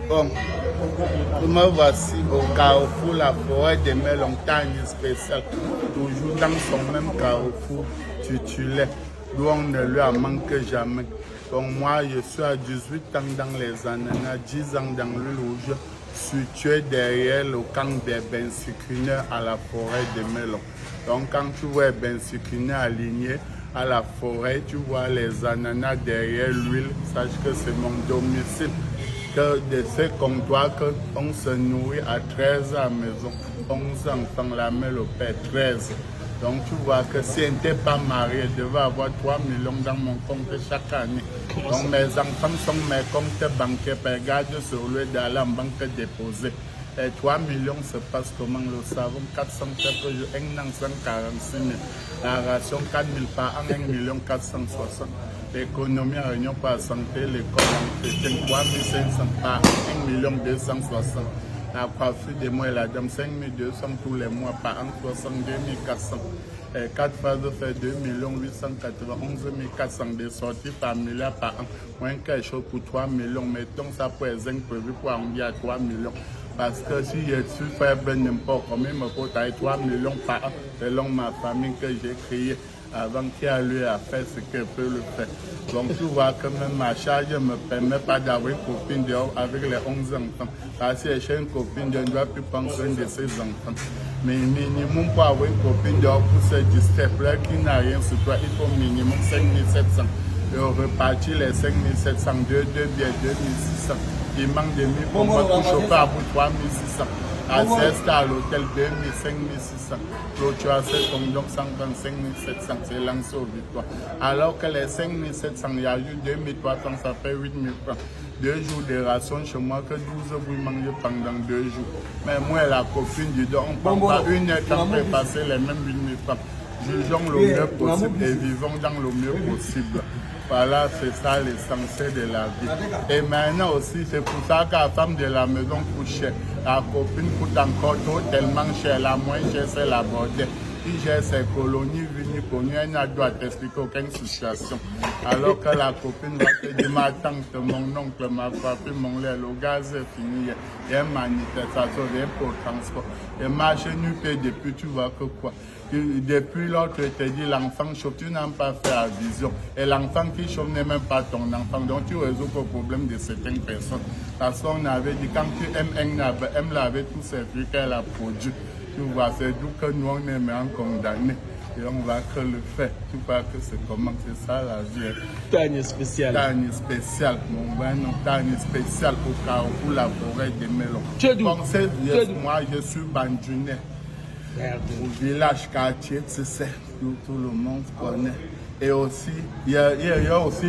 Bon, me voici au carrefour la forêt des mers longtemps spécial, toujours dans son même carrefour titulaire, d'où on ne lui en manque jamais. Donc moi, je suis à 18 ans dans les ananas, 10 ans dans le rouge, situé derrière le camp des bensucrineurs à la forêt des melons. Donc quand tu vois les bensucrineurs alignés à la forêt, tu vois les ananas derrière l'huile, sache que c'est mon domicile. Que de ce comptoir qu'on se nourrit à 13 à la maison, 11 enfants, la mère, le père, 13. Donc tu vois que si je n'étais pas marié, je devais avoir 3 millions dans mon compte chaque année. Donc mes enfants sont mes comptes bancaires, regarde sur le d'aller en banque déposer. Et 3 millions se passe comment le savons, 400 quelques jours, 146 000. La ration 4 000 par an, 1 million 460. L'économie à Réunion par santé, l'école entretien 3 500 par 1 million 260. La coiffure des mois et la dame 5 200 tous les mois par an, 62 400. 4 phases fait 2 891 400 de sorties familiales par an. Moins quelque chose pour 3 millions. Mettons ça pour les imprévus pour arrondir à 3 millions. Parce que si je suis faible n'importe combien, il me faut 3 millions par an selon ma famille que j'ai créée avant qu'il y ait lieu à faire ce qu'elle peut le faire. Donc tu vois que même ma charge ne me permet pas d'avoir une copine dehors avec les 11 enfants. Parce que j'ai une copine, je ne dois plus prendre soin de ses enfants. Mais minimum pour avoir une copine dehors pour se distraire, qui n'a rien sur toi, il faut minimum 5 700. Et on repartit les 5 700, 2 biens, 2 600. Il manque de 1000 pour moi pour chauffer à bout 3 600. À 16 à l'hôtel 2 5 600. Clôture comme donc 135 700, c'est lancé au victoire. Alors que les 5 700, il y a eu 2 300, ça fait 8 000 francs. 2 jours de ration chez moi, que 12 vous mangez pendant 2 jours. Mais moi, la copine du dos, on ne prend pas une heure quand on fait passer les mêmes 8 000 francs. Jugeons le mieux possible et vivons dans le mieux possible. Voilà, c'est ça l'essentiel de la vie. Et maintenant aussi, c'est pour ça que la femme de la maison coûte cher. La copine coûte encore trop tellement cher. La moins chère, c'est la bordelle. Qui gère ses colonies, venues connues, elle n'a droit t'expliquer aucune situation. Alors que la copine va te dire, ma tante, mon oncle, ma papi, mon lait, le gaz est fini. Il y a une manifestation, il y a pour le transport. Et marché nu paye depuis, tu vois que quoi. Depuis l'autre, te dit l'enfant chauffe, tu n'as pas fait la vision. Et l'enfant qui chauffe n'est même pas ton enfant. Donc tu résous le problème de certaines personnes. Parce qu'on avait dit, quand tu aimes un arbre, elle avait tous ces fruits qu'elle a produits. Tu vois, c'est d'où que nous on est maintenant condamnés. Et on va que le faire. Tu vois que c'est comment, c'est ça la vie. Tâne spéciale. Tâne spéciale. Mon bon, tâne spéciale au carrefour, la forêt des melons. Tu es d'où? Moi, je suis bandunais. Au village quartier, tu sais, tout le monde connaît. Et aussi, il y a aussi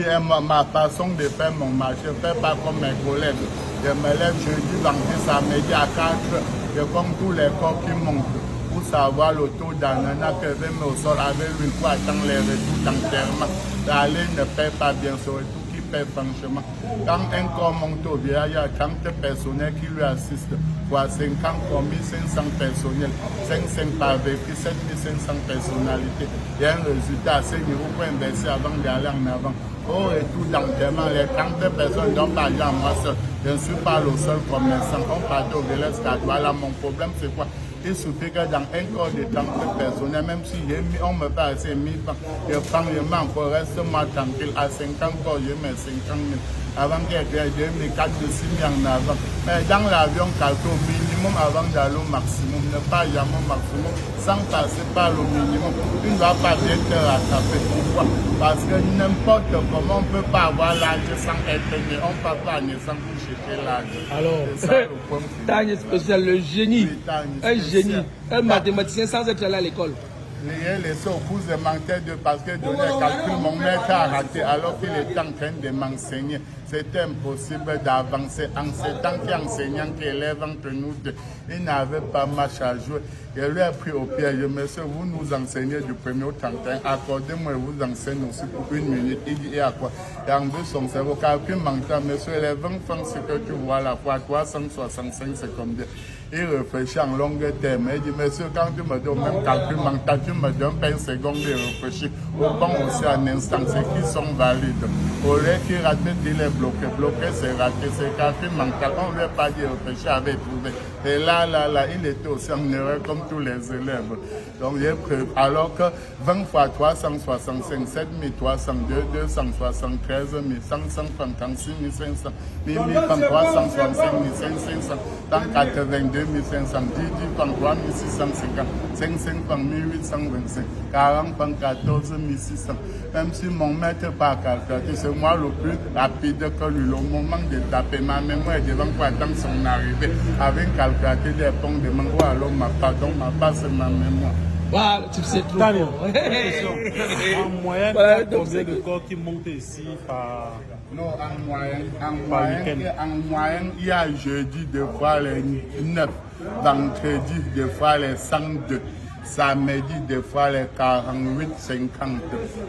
ma façon de faire mon marché. Je ne fais pas comme mes collègues. Je me lève jeudi, vendredi, samedi à 4 heures. Je compte tous les corps qui montent pour savoir le taux d'ananas que je mets au sol avec lui pour attendre les retours d'enterrement. L'aller ne paie pas bien sûr, tout qui paie franchement. Quand un corps monte au village, il y a 30 personnels qui lui assistent. Pour 50 commis, 500 personnels, 5 par véhicule, 7500 personnalités. Il y a un résultat assez niveau pour investir avant d'aller en avant. Au retour d'enterrement, les 30 personnes dont par exemple moi seul. Je ne suis pas le seul commerçant. On part au village Cadois. Là, mon problème, c'est quoi? Il suffit que dans un corps de 30 personnes, même si on me fait assez 1000 francs, je prends le manque, reste-moi tranquille. À 50 corps, je mets 50 000. Avant qu'il y ait 2004 de 6 000 en avant. Mais dans l'avion, calcul au minimum avant d'aller au maximum. Ne pas jamais au maximum sans passer par le minimum. Tu ne vas pas bien te rattraper. Pourquoi? Parce que n'importe comment, on ne peut pas avoir l'âge sans être né. On ne peut pas naissance pour chercher l'âge. Alors, Tâne spécial, le génie. Un génie. Un mathématicien sans être allé à l'école. Les laissé au cours de menteur de parce que donner le calcul, mon maître a raté alors qu'il était en train de m'enseigner. C'était impossible d'avancer en ce temps qu'enseignant, qu'élève entre nous deux. Il n'avait pas match à jouer. Je lui ai pris au pied. Je monsieur, vous nous enseignez du 1er au 31. Accordez-moi, vous enseignez aussi pour 1 minute. Il dit, et à quoi? Il a enlevé son cerveau. Calcul mental, monsieur, les 20 francs, ce que tu vois là, fois 365, c'est combien? Il réfléchit en longue terme. Il dit, monsieur, quand tu me donnes même calcul mental, tu me donnes pas une seconde de réfléchir. Au banc aussi un instant, c'est qui sont valides. Au lieu qu'il rate, il est bloqué. bloqué, c'est raté, c'est café mental. On ne lui a pas dit au péché, avait trouvé. Et là, il était aussi en erreur comme tous les élèves. Donc, alors que 20 fois 365, 7302, 273 156 500, 1365 500, 182 500, 10 33 650, 55 1825, 40 14 600. Même si mon maître pas calculé, c'est moi le plus rapide que lui. Au moment de taper ma mémoire devant quoi attendre son arrivée, avec calculateur des ponts de mango, alors ma part c'est ma mémoire. Voilà, tu sais trop. En moyenne, Voilà, il y a combien de corps qui montent ici par... Non, en moyenne, il y a jeudi des fois les 9, vendredi des fois les 102, samedi des fois les 48, 50.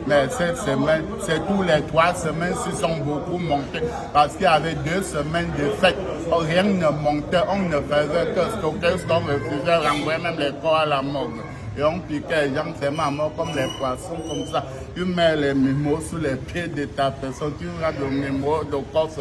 Mais cette semaine, c'est tous les 3 semaines qui sont beaucoup montés parce qu'il y avait 2 semaines de fête. Rien ne montait, on ne faisait que stocker ce qu'on refusait, renvoyer même les corps à la morgue. Et on piquait les gens tellement morts comme les poissons, comme ça. Tu mets les mémos sous les pieds de ta personne, tu regardes le mémo, le corps se